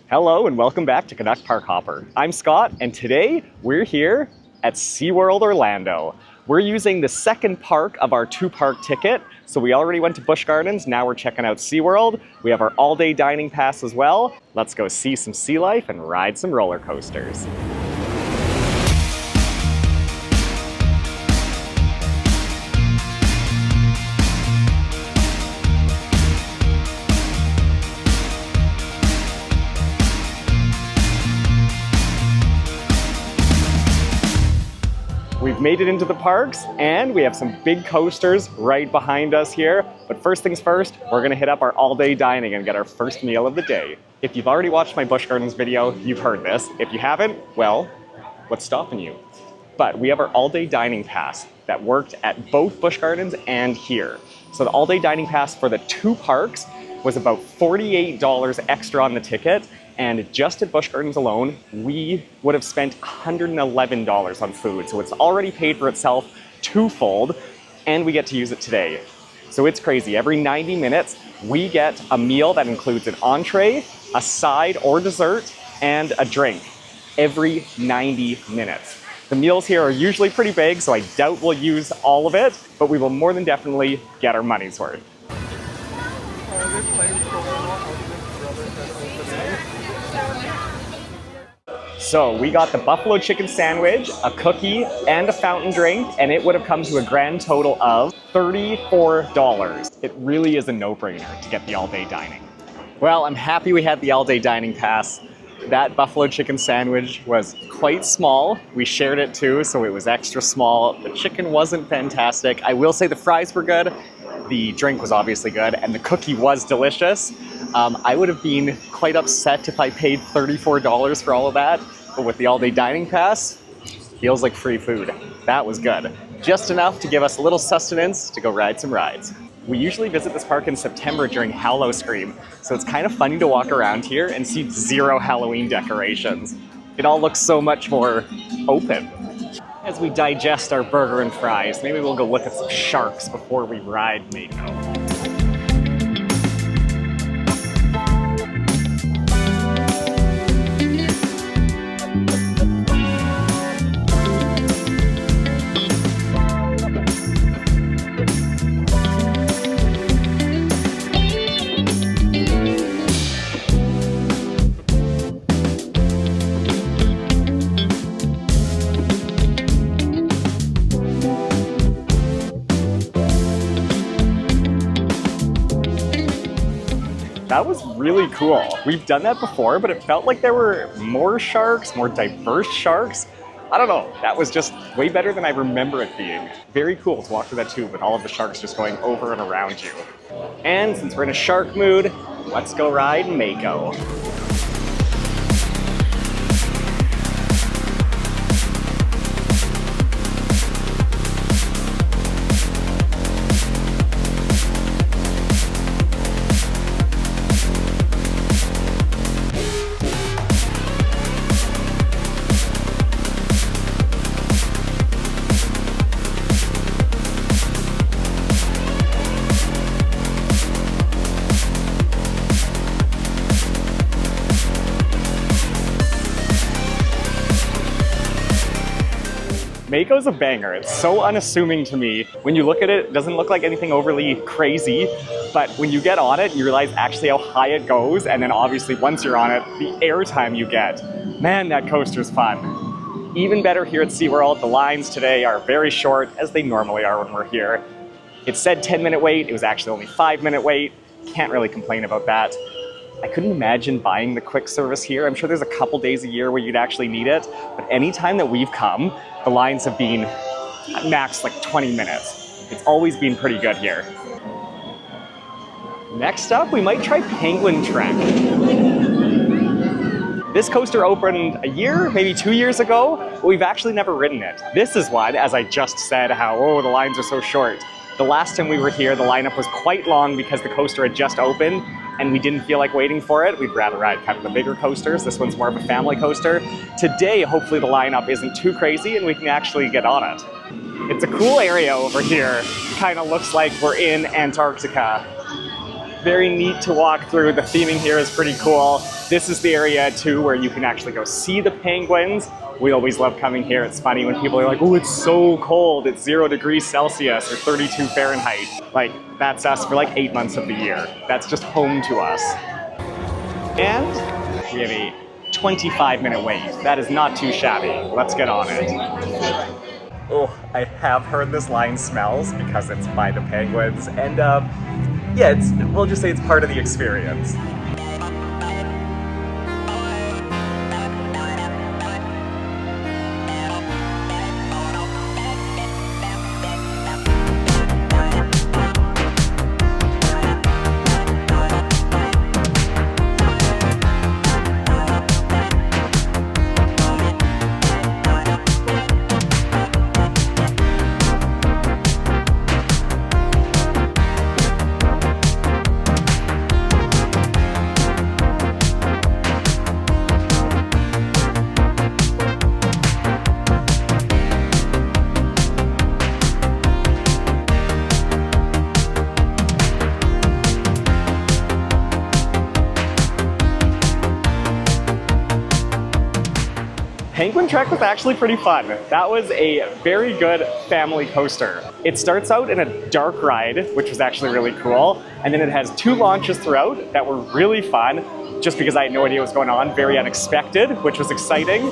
Hello and welcome back to Canuck Park Hopper. I'm Scott and today we're here at SeaWorld Orlando. We're using the second park of our two-park ticket. So we already went to Busch Gardens, now we're checking out SeaWorld. We have our all-day dining pass as well. Let's go see some sea life and ride some roller coasters. We've made it into the parks and we have some big coasters right behind us here. But first things first, we're gonna hit up our all-day dining and get our first meal of the day. If you've already watched my Busch Gardens video, you've heard this. If you haven't, well, what's stopping you? But we have our all-day dining pass that worked at both Busch Gardens and here. So the all-day dining pass for the two parks was about $48 extra on the ticket. And just at Busch Gardens alone, we would have spent $111 on food. So it's already paid for itself twofold, and we get to use it today. So it's crazy. Every 90 minutes, we get a meal that includes an entree, a side or dessert, and a drink every 90 minutes. The meals here are usually pretty big, so I doubt we'll use all of it, but we will more than definitely get our money's worth. So we got the buffalo chicken sandwich, a cookie, and a fountain drink, and it would have come to a grand total of $34. It really is a no-brainer to get the all-day dining. Well, I'm happy we had the all-day dining pass. That buffalo chicken sandwich was quite small. We shared it too, so it was extra small. The chicken wasn't fantastic. I will say the fries were good. The drink was obviously good, and the cookie was delicious. I would have been quite upset if I paid $34 for all of that, but with the all-day dining pass, feels like free food. That was good. Just enough to give us a little sustenance to go ride some rides. We usually visit this park in September during Hallow Scream, so it's kind of funny to walk around here and see zero Halloween decorations. It all looks so much more open. As we digest our burger and fries, maybe we'll go look at some sharks before we ride Mako. That was really cool. We've done that before, but it felt like there were more sharks, more diverse sharks. I don't know, that was just way better than I remember it being. Very cool to walk through that tube with all of the sharks just going over and around you. And since we're in a shark mood, let's go ride Mako. Mako's a banger. It's so unassuming to me. When you look at it, it doesn't look like anything overly crazy, but when you get on it, you realize actually how high it goes, and then obviously once you're on it, the airtime you get. Man, that coaster's fun. Even better here at SeaWorld, the lines today are very short, as they normally are when we're here. It said 10-minute wait, it was actually only 5-minute wait. Can't really complain about that. I couldn't imagine buying the quick service here. I'm sure there's a couple days a year where you'd actually need it, but anytime that we've come, the lines have been at max like 20 minutes. It's always been pretty good here. Next up, we might try Penguin Trek. This coaster opened a year, maybe 2 years ago, but we've actually never ridden it. This is one, as I just said, how, oh, the lines are so short. The last time we were here, the lineup was quite long because the coaster had just opened, and we didn't feel like waiting for it. We'd rather ride kind of the bigger coasters. This one's more of a family coaster. Today, hopefully the lineup isn't too crazy and we can actually get on it. It's a cool area over here. Kind of looks like we're in Antarctica. Very neat to walk through. The theming here is pretty cool. This is the area too where you can actually go see the penguins. We always love coming here. It's funny when people are like, oh, it's so cold. It's 0 degrees Celsius or 32 Fahrenheit. Like, that's us for like 8 months of the year. That's just home to us. And we have a 25-minute wait. That is not too shabby. Let's get on it. Oh, I have heard this line smells because it's by the penguins. And yeah, we'll just say it's part of the experience. Penguin Trek was actually pretty fun. That was a very good family coaster. It starts out in a dark ride, which was actually really cool, and then it has 2 launches throughout that were really fun, just because I had no idea what was going on, very unexpected, which was exciting.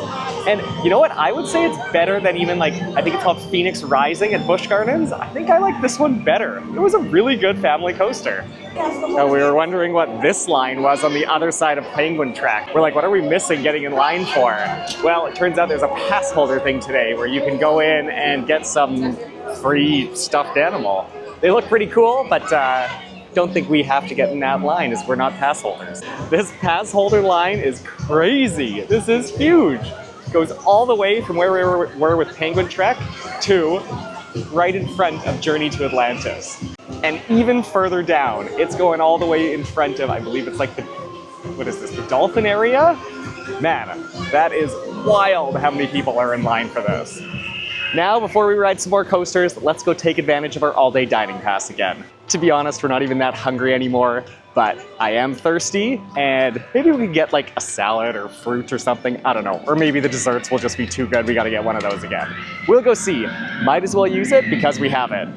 And you know what, I would say it's better than even like, I think it's called Phoenix Rising at Busch Gardens. I think I like this one better. It was a really good family coaster. Now, we were wondering what this line was on the other side of Penguin Trek. We're like, what are we missing getting in line for? Well, it turns out there's a pass holder thing today where you can go in and get some free stuffed animal. They look pretty cool, but don't think we have to get in that line as we're not pass holders. This pass holder line is crazy. This is huge. It goes all the way from where we were with Penguin Trek to right in front of Journey to Atlantis. And even further down, it's going all the way in front of, I believe it's like the, what is this, the Dolphin area? Man, that is wild how many people are in line for this. Now, before we ride some more coasters, let's go take advantage of our all-day dining pass again. To be honest, we're not even that hungry anymore, but I am thirsty, and maybe we can get like a salad or fruit or something, I don't know. Or maybe the desserts will just be too good, we gotta get one of those again. We'll go see. Might as well use it because we have it.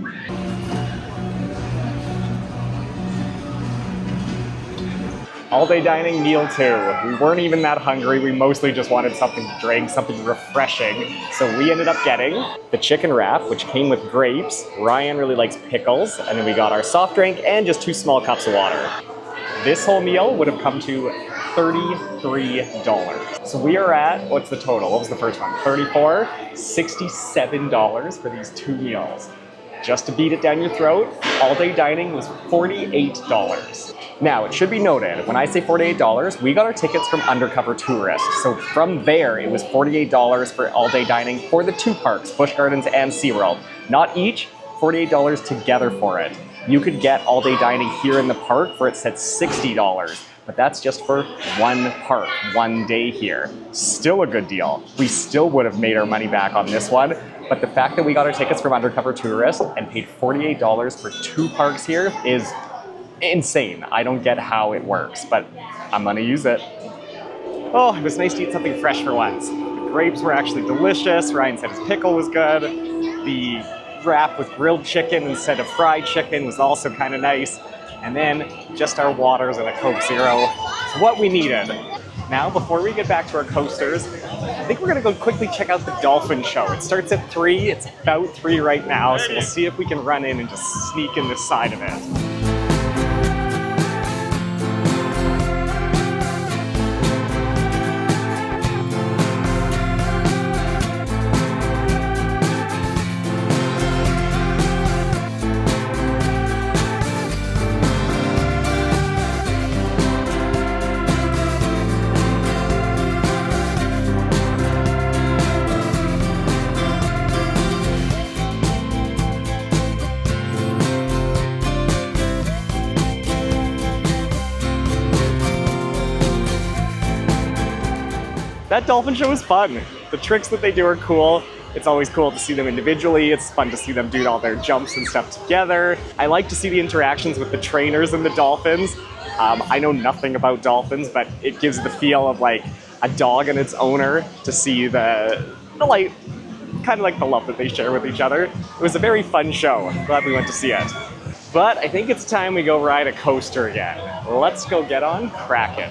All-day dining, meal 2. We weren't even that hungry. We mostly just wanted something to drink, something refreshing. So we ended up getting the chicken wrap, which came with grapes. Ryan really likes pickles. And then we got our soft drink and just 2 small cups of water. This whole meal would have come to $33. So we are at, what's the total? What was the first one? 34, $67 for these 2 meals. Just to beat it down your throat, all-day dining was $48. Now, it should be noted, when I say $48, we got our tickets from Undercover Tourist. So from there, it was $48 for all-day dining for the 2 parks, Busch Gardens and SeaWorld. Not each, $48 together for it. You could get all-day dining here in the park for it said $60, but that's just for 1 park, 1 day here. Still a good deal. We still would have made our money back on this one, but the fact that we got our tickets from Undercover Tourist and paid $48 for 2 parks here is insane. I don't get how it works, but I'm gonna use it. Oh, it was nice to eat something fresh for once. The grapes were actually delicious. Ryan said his pickle was good. The wrap with grilled chicken instead of fried chicken was also kind of nice. And then just our waters and a Coke Zero. It's what we needed. Now, before we get back to our coasters, I think we're gonna go quickly check out the Dolphin show. It starts at 3, it's about 3 right now, so we'll see if we can run in and just sneak in this side of it. That Dolphin show was fun. The tricks that they do are cool. It's always cool to see them individually. It's fun to see them do all their jumps and stuff together. I like to see the interactions with the trainers and the dolphins. I know nothing about dolphins, but it gives the feel of like a dog and its owner to see the light, kind of like the love that they share with each other. It was a very fun show. Glad we went to see it. But I think it's time we go ride a coaster again. Let's go get on Kraken.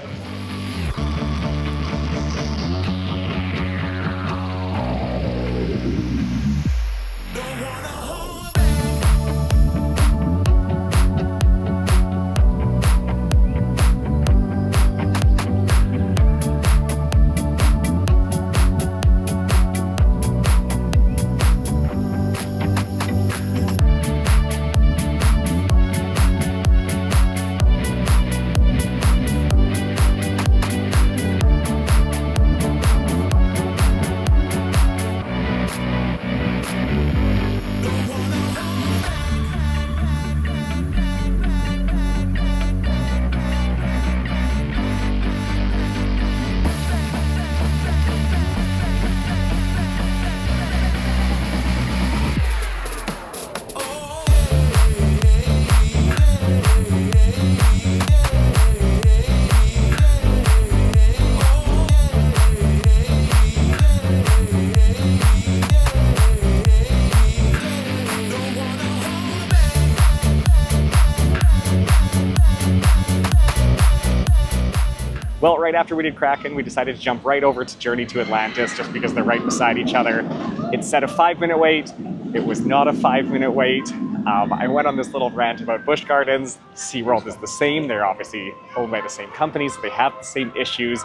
Well, right after we did Kraken, we decided to jump right over to Journey to Atlantis just because they're right beside each other. It said a 5-minute wait. It was not a 5-minute wait. I went on this little rant about Busch Gardens. SeaWorld is the same. They're obviously owned by the same company, so they have the same issues.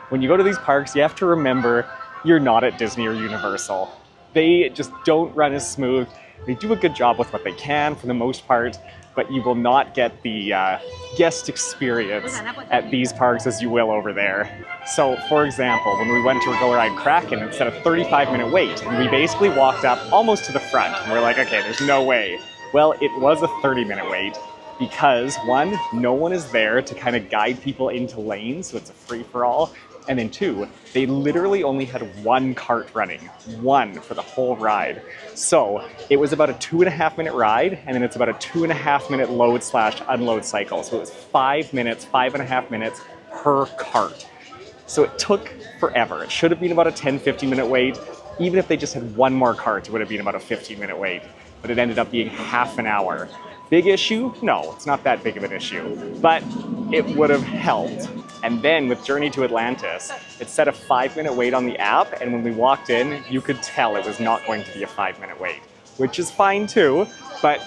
When you go to these parks, you have to remember you're not at Disney or Universal. They just don't run as smooth. They do a good job with what they can for the most part, but you will not get the guest experience at these parks as you will over there. So, for example, when we went to go ride Kraken, it said a 35-minute wait, and we basically walked up almost to the front, and we're like, okay, there's no way. Well, it was a 30-minute wait, because one, no one is there to kind of guide people into lanes, so it's a free-for-all, and then two, they literally only had one cart running, one for the whole ride. So it was about a 2.5-minute ride, and then it's about a 2.5-minute load/unload cycle. So it was 5 minutes, 5.5 minutes per cart. So it took forever. It should have been about a 10-15-minute wait. Even if they just had one more cart, it would have been about a 15-minute wait. But it ended up being half an hour. Big issue? No, it's not that big of an issue. But it would have helped. And then with Journey to Atlantis, it set a 5-minute wait on the app, and when we walked in, you could tell it was not going to be a 5-minute wait, which is fine too, but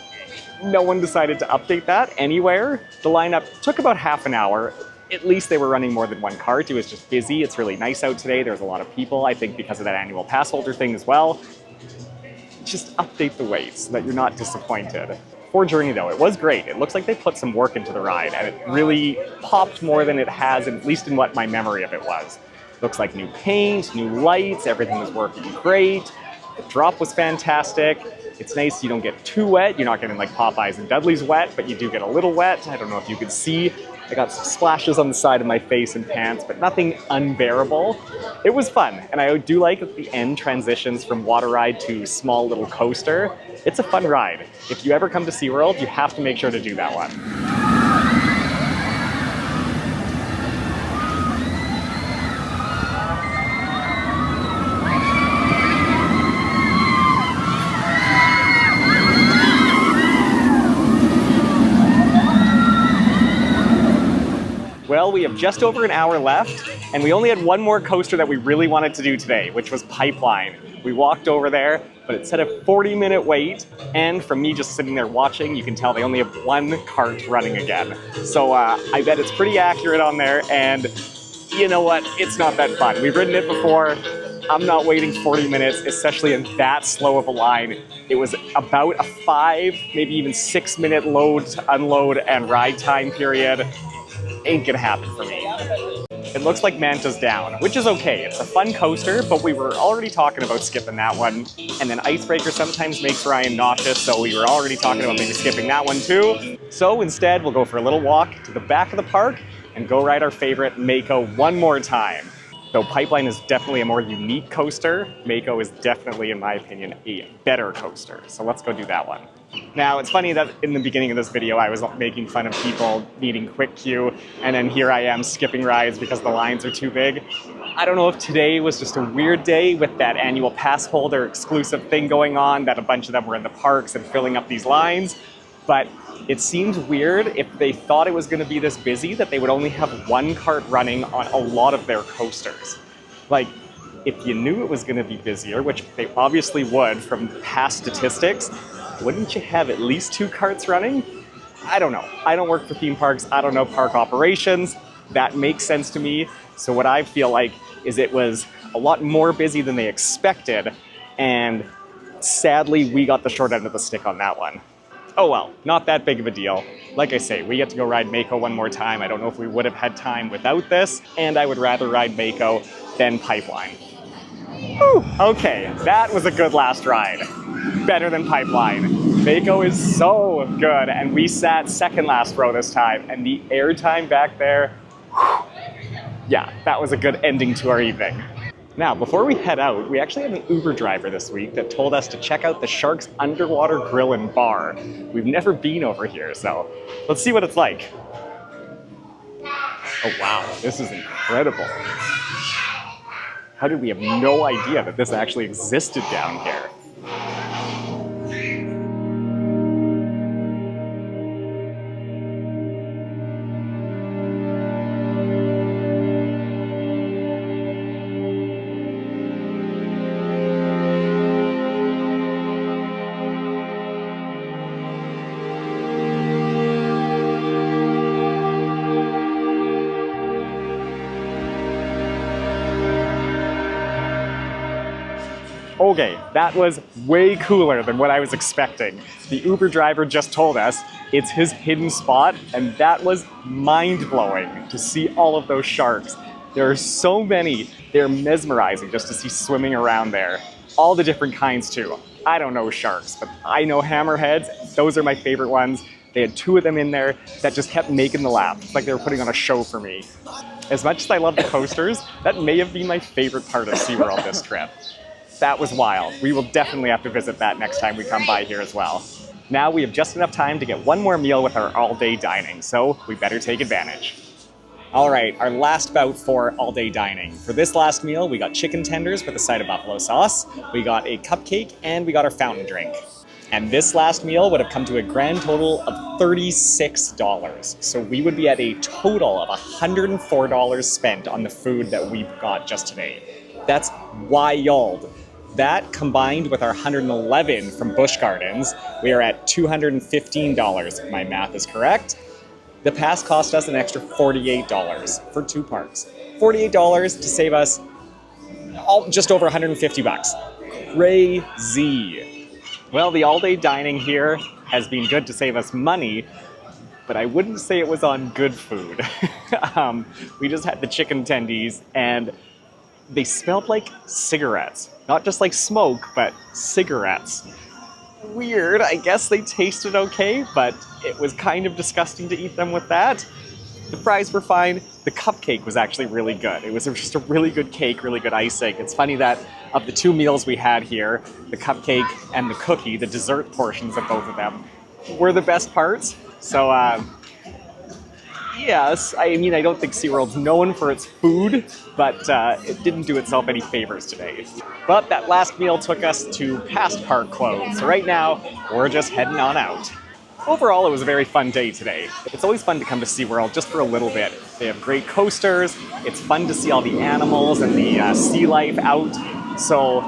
no one decided to update that anywhere. The lineup took about half an hour. At least they were running more than one cart. It was just busy. It's really nice out today. There's a lot of people, I think because of that annual pass holder thing as well. Just update the waits so that you're not disappointed. For Journey though, it was great. It looks like they put some work into the ride, and it really popped more than it has, at least in what my memory of it was. Looks like new paint, new lights, everything was working great. The drop was fantastic. It's nice you don't get too wet. You're not getting like Popeyes and Dudley's wet, but you do get a little wet. I don't know if you could see. I got some splashes on the side of my face and pants, but nothing unbearable. It was fun, and I do like that the end transitions from water ride to small little coaster. It's a fun ride. If you ever come to SeaWorld, you have to make sure to do that one. Well, we have just over an hour left, and we only had one more coaster that we really wanted to do today, which was Pipeline. We walked over there, but it said a 40-minute wait, and from me just sitting there watching, you can tell they only have one cart running again. So I bet it's pretty accurate on there, and you know what? It's not that fun. We've ridden it before. I'm not waiting 40 minutes, especially in that slow of a line. It was about a 5, maybe even 6-minute load, unload, and ride time period. Ain't gonna happen for me. It looks like Manta's down, which is okay. It's a fun coaster, but we were already talking about skipping that one. And then Icebreaker sometimes makes Ryan nauseous, so we were already talking about maybe skipping that one too. So instead, we'll go for a little walk to the back of the park and go ride our favorite Mako one more time. Though Pipeline is definitely a more unique coaster, Mako is definitely, in my opinion, a better coaster. So let's go do that one. Now, it's funny that in the beginning of this video, I was making fun of people needing quick queue, and then here I am skipping rides because the lines are too big. I don't know if today was just a weird day with that annual pass holder exclusive thing going on, that a bunch of them were in the parks and filling up these lines, but it seems weird if they thought it was going to be this busy that they would only have one cart running on a lot of their coasters. Like, if you knew it was going to be busier, which they obviously would from past statistics, wouldn't you have at least 2 carts running? I don't know. I don't work for theme parks. I don't know park operations. That makes sense to me. So what I feel like is it was a lot more busy than they expected, and sadly, we got the short end of the stick on that one. Oh well, not that big of a deal. Like I say, we get to go ride Mako one more time. I don't know if we would have had time without this, and I would rather ride Mako than Pipeline. Whew, okay, that was a good last ride. Better than Pipeline. Mako is so good, and we sat second last row this time, and the airtime back there, whew, yeah, that was a good ending to our evening. Now, before we head out, we actually have an Uber driver this week that told us to check out the Shark's Underwater Grill and Bar. We've never been over here, so let's see what it's like. Oh wow, this is incredible. How did we have no idea that this actually existed down here? Okay, that was way cooler than what I was expecting. The Uber driver just told us it's his hidden spot, and that was mind-blowing to see all of those sharks. There are so many. They're mesmerizing just to see swimming around there. All the different kinds too. I don't know sharks, but I know hammerheads. Those are my favorite ones. They had 2 of them in there that just kept making the lap. It's like they were putting on a show for me. As much as I love the coasters, that may have been my favorite part of SeaWorld this trip. That was wild. We will definitely have to visit that next time we come by here as well. Now we have just enough time to get one more meal with our all-day dining, so we better take advantage. All right, our last bout for all-day dining. For this last meal, we got chicken tenders with a side of buffalo sauce, we got a cupcake, and we got our fountain drink. And this last meal would have come to a grand total of $36. So we would be at a total of $104 spent on the food that we've got just today. That's wild. That combined with our $111 from Busch Gardens, we are at $215 if my math is correct. The pass cost us an extra $48 for 2 parks. $48 to save us just over 150 bucks. Crazy. Well, the all-day dining here has been good to save us money, but I wouldn't say it was on good food. We just had the chicken tendies, and they smelled like cigarettes. Not just like smoke, but cigarettes. Weird, I guess they tasted okay, but it was kind of disgusting to eat them with that. The fries were fine. The cupcake was actually really good. It was just a really good cake, really good icing. It's funny that of the 2 meals we had here, the cupcake and the cookie, the dessert portions of both of them, were the best parts. So, yes, I mean, I don't think SeaWorld's known for its food, but it didn't do itself any favors today. But that last meal took us to past park close, so right now, we're just heading on out. Overall, it was a very fun day today. It's always fun to come to SeaWorld just for a little bit. They have great coasters, it's fun to see all the animals and the sea life out. So,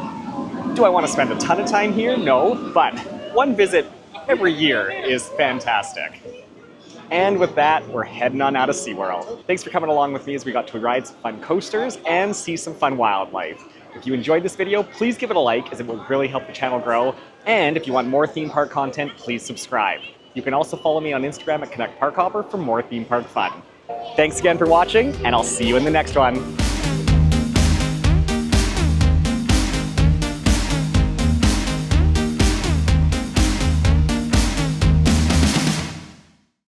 do I want to spend a ton of time here? No, but one visit every year is fantastic. And with that, we're heading on out of SeaWorld. Thanks for coming along with me as we got to ride some fun coasters and see some fun wildlife. If you enjoyed this video, please give it a like, as it will really help the channel grow. And if you want more theme park content, please subscribe. You can also follow me on Instagram at Canuck Park Hopper for more theme park fun. Thanks again for watching, and I'll see you in the next one.